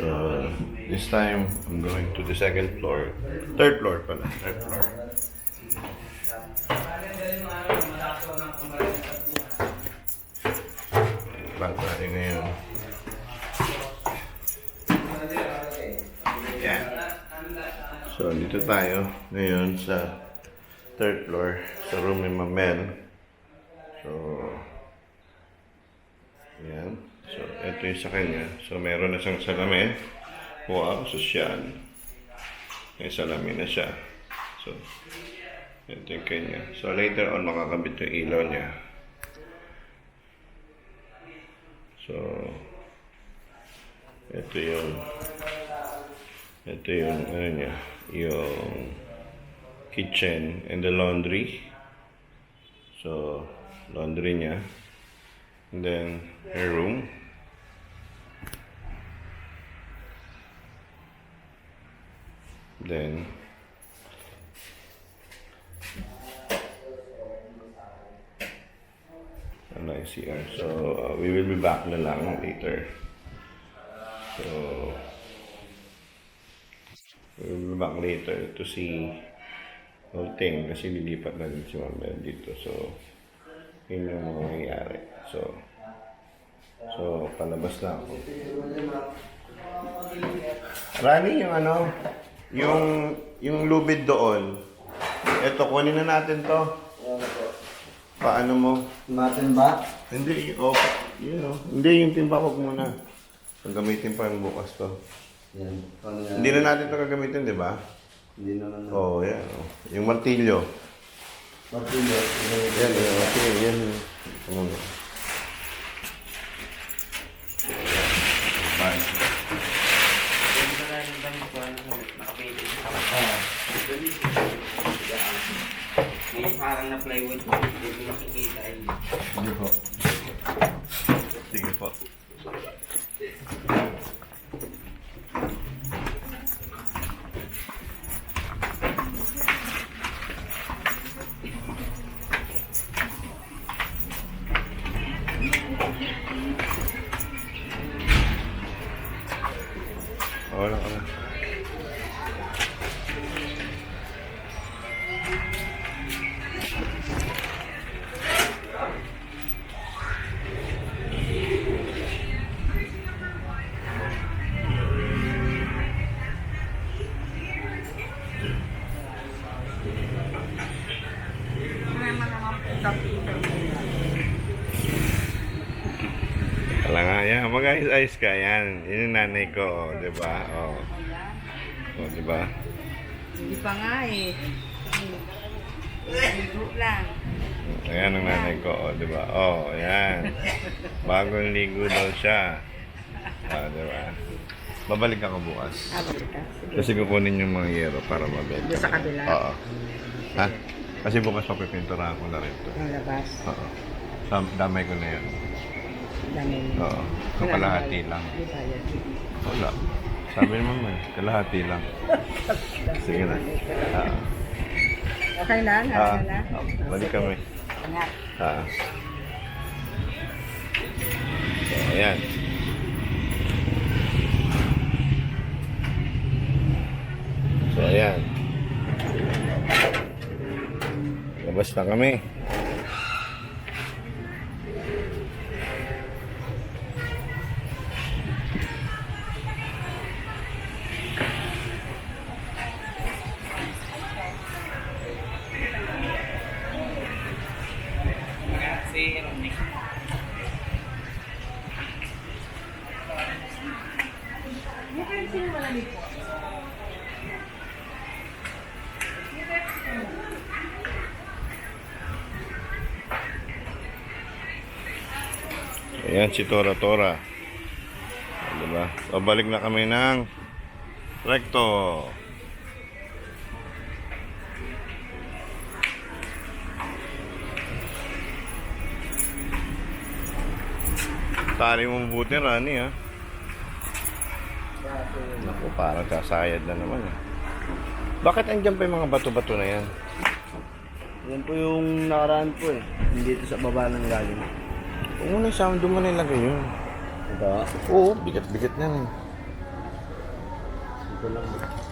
So, this time, I'm going to the second floor. Third floor pala. Third floor. Bago tayo ngayon. Yan. So, dito tayo ngayon sa third floor. Sa room ni Mamel. So, yan. So, ito yung sa kanya. So, meron na siyang salamin. Wow, sosyal. May salamin na siya. So, ito yung kanya. So, later on, makakabit yung ilaw niya. So, ito yung ano niya, yung kitchen and the laundry. So, laundry niya. And then, her room. Then, ano yung CR. So, we will be back na lang later. So, we will be back later to see whole thing kasi lilipat na din si Mamel dito. So, yun yung mga nangyayari. So, palabas na ako. Rani, yung ano, yung lubid doon. Ito, kunin na natin to. Paano mo? Natin ba? Hindi, yun o. Hindi, yung timbakog muna. Gagamitin pa yung bukas to. Yan. Hindi na natin ito gagamitin, di ba? Hindi naman. Oo, yan. Oh. Yung martilyo. Martilyo. Yan, yung martilyo. Yan. May parang na plywood po, hindi makikita yun. Sige po. Sige po. Wala ka na. Wala nga yan. Mag-ayos-ayos ka yan. Yun yung nanay ko, oh, di ba? Oh. Oh, di ba? Hindi pa nga eh. Ligo lang. Ayan ang nanay ko, oh, di ba? Oh, ayan. Bagong ligo daw siya. Oh, di ba? Babalik ako bukas. Abot ka. Kasi kukunin yung mga yero para mabenta. Doon sa kabila. Oo. Ha? Kasi bukas papipinturahan ko na rin ito. Ang labas. Oo. Damay ko na yan. Dami. Oo. So, kalahati lang. Di ba yan? Wala. Sabi naman kalahati lang. Sige na. Okay lang? Okay lang? Balik kami. Ingat. So, ayan. So, ayan. Labas na kami. Ayan si Tora Tora. Diba? So, balik na kami ng Recto. Tali mo mabuti, Rani, ha? Naku, parang kasayad na naman, ha? Bakit andyan pa yung mga bato-bato na yan? Yan po yung nakaraan po eh. Hindi ito sa baba ng galing. Kung muna sa doon mo nilagay yun. Ito. Oo, bigat-bigat na yun. Ito lang.